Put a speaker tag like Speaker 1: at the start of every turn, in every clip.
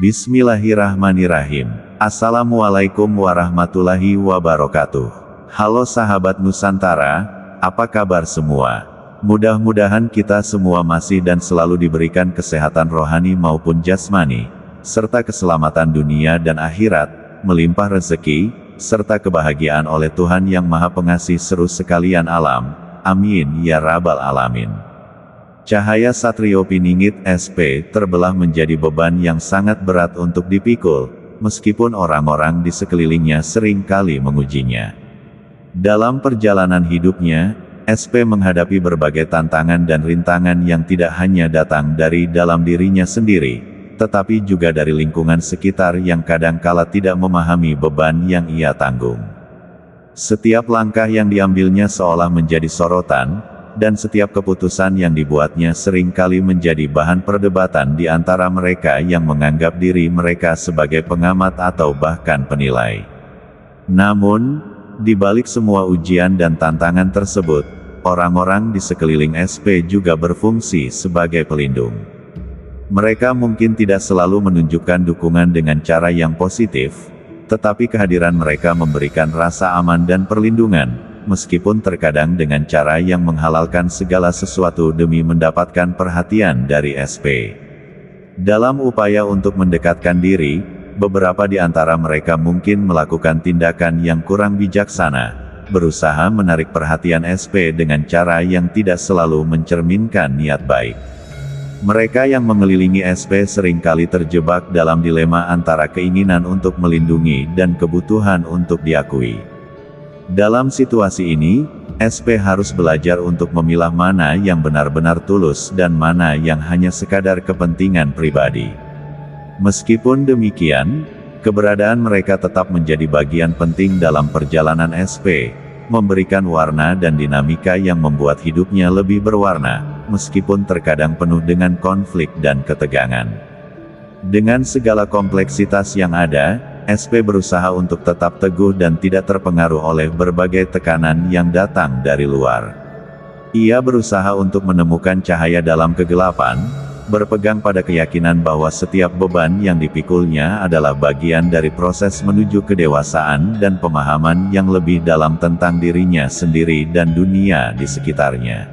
Speaker 1: Bismillahirrahmanirrahim. Assalamualaikum warahmatullahi wabarakatuh. Halo sahabat Nusantara, apa kabar semua? Mudah-mudahan kita semua masih dan selalu diberikan kesehatan rohani maupun jasmani, serta keselamatan dunia dan akhirat, melimpah rezeki, serta kebahagiaan oleh Tuhan yang Maha Pengasih seru sekalian alam. Amin ya rabbal alamin. Cahaya Satrio Piningit SP terbelah menjadi beban yang sangat berat untuk dipikul, meskipun orang-orang di sekelilingnya sering kali mengujinya. Dalam perjalanan hidupnya, SP menghadapi berbagai tantangan dan rintangan yang tidak hanya datang dari dalam dirinya sendiri, tetapi juga dari lingkungan sekitar yang kadangkala tidak memahami beban yang ia tanggung. Setiap langkah yang diambilnya seolah menjadi sorotan, dan setiap keputusan yang dibuatnya seringkali menjadi bahan perdebatan di antara mereka yang menganggap diri mereka sebagai pengamat atau bahkan penilai. Namun, di balik semua ujian dan tantangan tersebut, orang-orang di sekeliling SP juga berfungsi sebagai pelindung. Mereka mungkin tidak selalu menunjukkan dukungan dengan cara yang positif, tetapi kehadiran mereka memberikan rasa aman dan perlindungan, meskipun terkadang dengan cara yang menghalalkan segala sesuatu demi mendapatkan perhatian dari SP. Dalam upaya untuk mendekatkan diri, beberapa di antara mereka mungkin melakukan tindakan yang kurang bijaksana, berusaha menarik perhatian SP dengan cara yang tidak selalu mencerminkan niat baik. Mereka yang mengelilingi SP seringkali terjebak dalam dilema antara keinginan untuk melindungi dan kebutuhan untuk diakui. Dalam situasi ini, SP harus belajar untuk memilah mana yang benar-benar tulus dan mana yang hanya sekadar kepentingan pribadi. Meskipun demikian, keberadaan mereka tetap menjadi bagian penting dalam perjalanan SP, memberikan warna dan dinamika yang membuat hidupnya lebih berwarna, meskipun terkadang penuh dengan konflik dan ketegangan. Dengan segala kompleksitas yang ada, SP berusaha untuk tetap teguh dan tidak terpengaruh oleh berbagai tekanan yang datang dari luar. Ia berusaha untuk menemukan cahaya dalam kegelapan, berpegang pada keyakinan bahwa setiap beban yang dipikulnya adalah bagian dari proses menuju kedewasaan dan pemahaman yang lebih dalam tentang dirinya sendiri dan dunia di sekitarnya.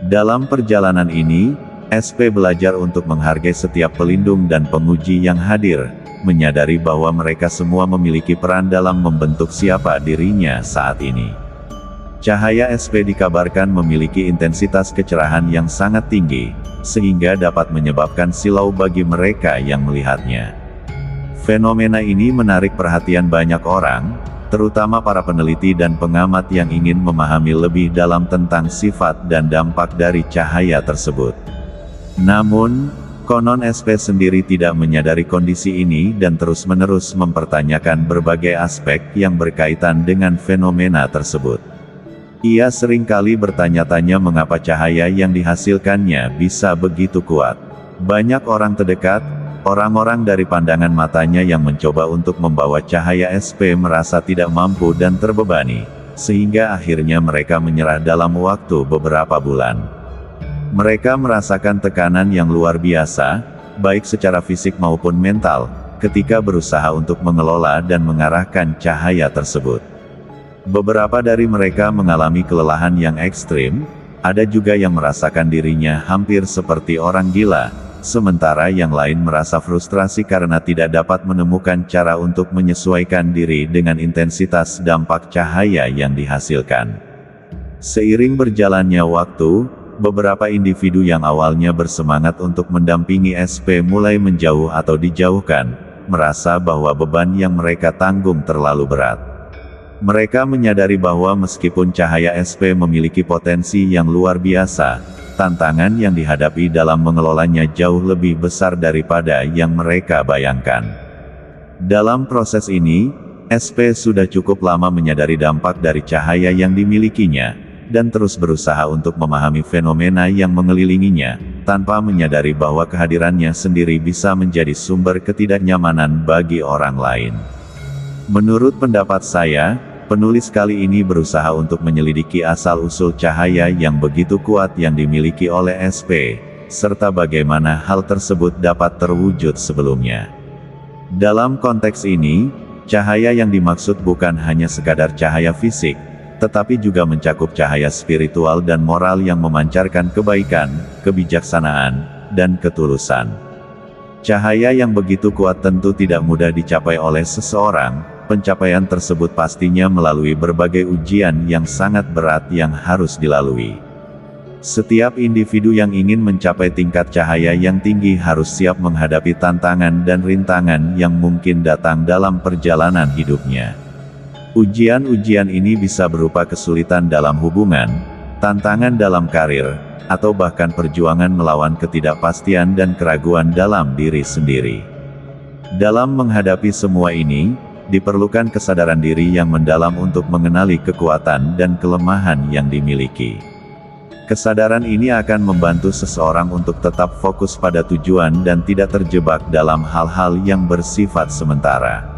Speaker 1: Dalam perjalanan ini, SP belajar untuk menghargai setiap pelindung dan penguji yang hadir, menyadari bahwa mereka semua memiliki peran dalam membentuk siapa dirinya saat ini. Cahaya SP dikabarkan memiliki intensitas kecerahan yang sangat tinggi, sehingga dapat menyebabkan silau bagi mereka yang melihatnya. Fenomena ini menarik perhatian banyak orang, terutama para peneliti dan pengamat yang ingin memahami lebih dalam tentang sifat dan dampak dari cahaya tersebut. Namun, konon SP sendiri tidak menyadari kondisi ini dan terus-menerus mempertanyakan berbagai aspek yang berkaitan dengan fenomena tersebut. Ia seringkali bertanya-tanya mengapa cahaya yang dihasilkannya bisa begitu kuat. Banyak orang terdekat, orang-orang dari pandangan matanya yang mencoba untuk membawa cahaya SP merasa tidak mampu dan terbebani, sehingga akhirnya mereka menyerah dalam waktu beberapa bulan. Mereka merasakan tekanan yang luar biasa, baik secara fisik maupun mental, ketika berusaha untuk mengelola dan mengarahkan cahaya tersebut. Beberapa dari mereka mengalami kelelahan yang ekstrim, ada juga yang merasakan dirinya hampir seperti orang gila, sementara yang lain merasa frustrasi karena tidak dapat menemukan cara untuk menyesuaikan diri dengan intensitas dampak cahaya yang dihasilkan. Seiring berjalannya waktu, beberapa individu yang awalnya bersemangat untuk mendampingi SP mulai menjauh atau dijauhkan, merasa bahwa beban yang mereka tanggung terlalu berat. Mereka menyadari bahwa meskipun cahaya SP memiliki potensi yang luar biasa, tantangan yang dihadapi dalam mengelolanya jauh lebih besar daripada yang mereka bayangkan. Dalam proses ini, SP sudah cukup lama menyadari dampak dari cahaya yang dimilikinya, dan terus berusaha untuk memahami fenomena yang mengelilinginya, tanpa menyadari bahwa kehadirannya sendiri bisa menjadi sumber ketidaknyamanan bagi orang lain. Menurut pendapat saya, penulis kali ini berusaha untuk menyelidiki asal-usul cahaya yang begitu kuat yang dimiliki oleh SP, serta bagaimana hal tersebut dapat terwujud sebelumnya. Dalam konteks ini, cahaya yang dimaksud bukan hanya sekadar cahaya fisik, tetapi juga mencakup cahaya spiritual dan moral yang memancarkan kebaikan, kebijaksanaan, dan ketulusan. Cahaya yang begitu kuat tentu tidak mudah dicapai oleh seseorang. Pencapaian tersebut pastinya melalui berbagai ujian yang sangat berat yang harus dilalui. Setiap individu yang ingin mencapai tingkat cahaya yang tinggi harus siap menghadapi tantangan dan rintangan yang mungkin datang dalam perjalanan hidupnya. Ujian-ujian ini bisa berupa kesulitan dalam hubungan, tantangan dalam karir, atau bahkan perjuangan melawan ketidakpastian dan keraguan dalam diri sendiri. Dalam menghadapi semua ini, diperlukan kesadaran diri yang mendalam untuk mengenali kekuatan dan kelemahan yang dimiliki. Kesadaran ini akan membantu seseorang untuk tetap fokus pada tujuan dan tidak terjebak dalam hal-hal yang bersifat sementara.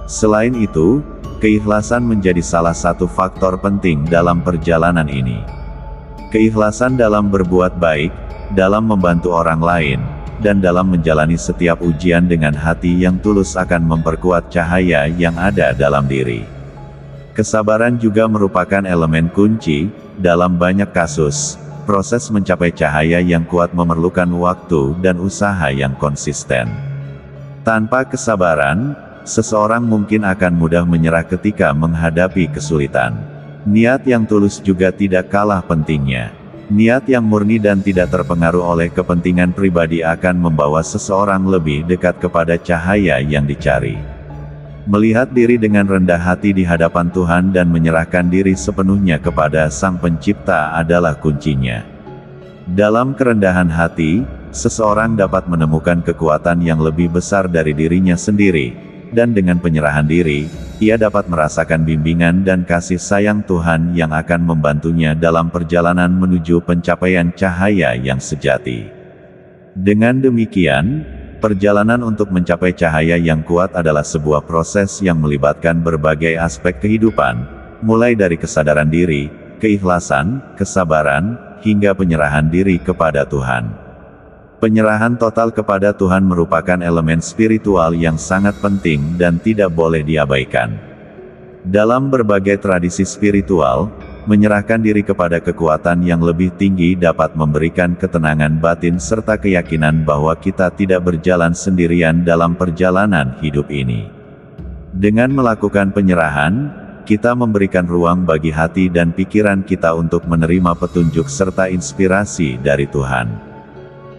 Speaker 1: Selain itu, keikhlasan menjadi salah satu faktor penting dalam perjalanan ini. Keikhlasan dalam berbuat baik, dalam membantu orang lain, dan dalam menjalani setiap ujian dengan hati yang tulus akan memperkuat cahaya yang ada dalam diri. Kesabaran juga merupakan elemen kunci. Dalam banyak kasus, proses mencapai cahaya yang kuat memerlukan waktu dan usaha yang konsisten. Tanpa kesabaran, seseorang mungkin akan mudah menyerah ketika menghadapi kesulitan. Niat yang tulus juga tidak kalah pentingnya. Niat yang murni dan tidak terpengaruh oleh kepentingan pribadi akan membawa seseorang lebih dekat kepada cahaya yang dicari. Melihat diri dengan rendah hati di hadapan Tuhan dan menyerahkan diri sepenuhnya kepada Sang Pencipta adalah kuncinya. Dalam kerendahan hati, seseorang dapat menemukan kekuatan yang lebih besar dari dirinya sendiri, dan dengan penyerahan diri, ia dapat merasakan bimbingan dan kasih sayang Tuhan yang akan membantunya dalam perjalanan menuju pencapaian cahaya yang sejati. Dengan demikian, perjalanan untuk mencapai cahaya yang kuat adalah sebuah proses yang melibatkan berbagai aspek kehidupan, mulai dari kesadaran diri, keikhlasan, kesabaran, hingga penyerahan diri kepada Tuhan. Penyerahan total kepada Tuhan merupakan elemen spiritual yang sangat penting dan tidak boleh diabaikan. Dalam berbagai tradisi spiritual, menyerahkan diri kepada kekuatan yang lebih tinggi dapat memberikan ketenangan batin serta keyakinan bahwa kita tidak berjalan sendirian dalam perjalanan hidup ini. Dengan melakukan penyerahan, kita memberikan ruang bagi hati dan pikiran kita untuk menerima petunjuk serta inspirasi dari Tuhan.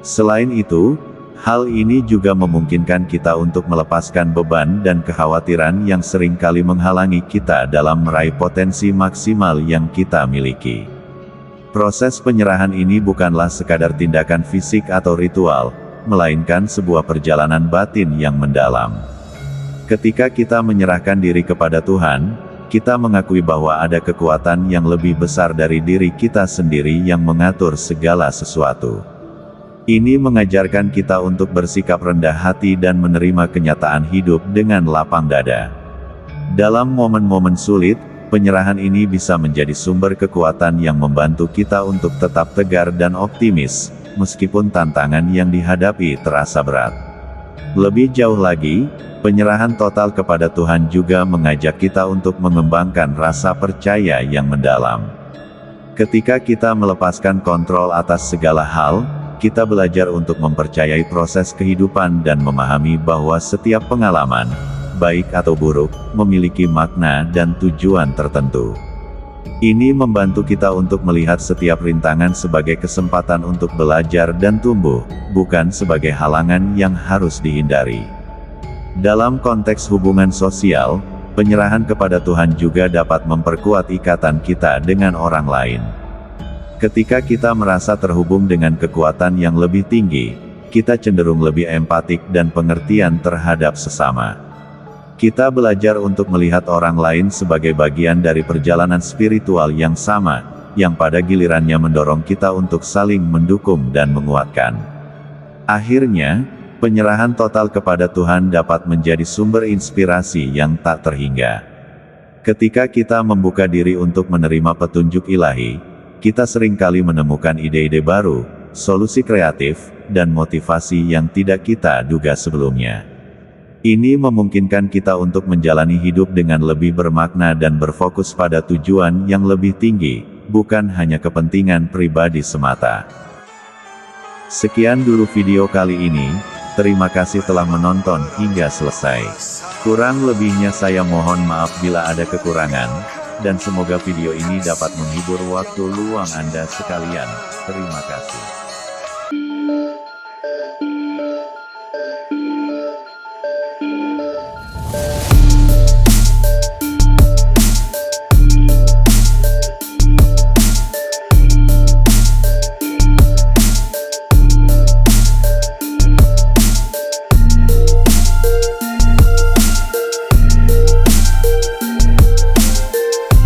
Speaker 1: Selain itu, hal ini juga memungkinkan kita untuk melepaskan beban dan kekhawatiran yang seringkali menghalangi kita dalam meraih potensi maksimal yang kita miliki. Proses penyerahan ini bukanlah sekadar tindakan fisik atau ritual, melainkan sebuah perjalanan batin yang mendalam. Ketika kita menyerahkan diri kepada Tuhan, kita mengakui bahwa ada kekuatan yang lebih besar dari diri kita sendiri yang mengatur segala sesuatu. Ini mengajarkan kita untuk bersikap rendah hati dan menerima kenyataan hidup dengan lapang dada. Dalam momen-momen sulit, penyerahan ini bisa menjadi sumber kekuatan yang membantu kita untuk tetap tegar dan optimis, meskipun tantangan yang dihadapi terasa berat. Lebih jauh lagi, penyerahan total kepada Tuhan juga mengajak kita untuk mengembangkan rasa percaya yang mendalam. Ketika kita melepaskan kontrol atas segala hal, kita belajar untuk mempercayai proses kehidupan dan memahami bahwa setiap pengalaman, baik atau buruk, memiliki makna dan tujuan tertentu. Ini membantu kita untuk melihat setiap rintangan sebagai kesempatan untuk belajar dan tumbuh, bukan sebagai halangan yang harus dihindari. Dalam konteks hubungan sosial, penyerahan kepada Tuhan juga dapat memperkuat ikatan kita dengan orang lain. Ketika kita merasa terhubung dengan kekuatan yang lebih tinggi, kita cenderung lebih empatik dan pengertian terhadap sesama. Kita belajar untuk melihat orang lain sebagai bagian dari perjalanan spiritual yang sama, yang pada gilirannya mendorong kita untuk saling mendukung dan menguatkan. Akhirnya, penyerahan total kepada Tuhan dapat menjadi sumber inspirasi yang tak terhingga. Ketika kita membuka diri untuk menerima petunjuk ilahi, kita seringkali menemukan ide-ide baru, solusi kreatif, dan motivasi yang tidak kita duga sebelumnya. Ini memungkinkan kita untuk menjalani hidup dengan lebih bermakna dan berfokus pada tujuan yang lebih tinggi, bukan hanya kepentingan pribadi semata. Sekian dulu video kali ini, terima kasih telah menonton hingga selesai. Kurang lebihnya saya mohon maaf bila ada kekurangan, dan semoga video ini dapat menghibur waktu luang Anda sekalian. Terima kasih.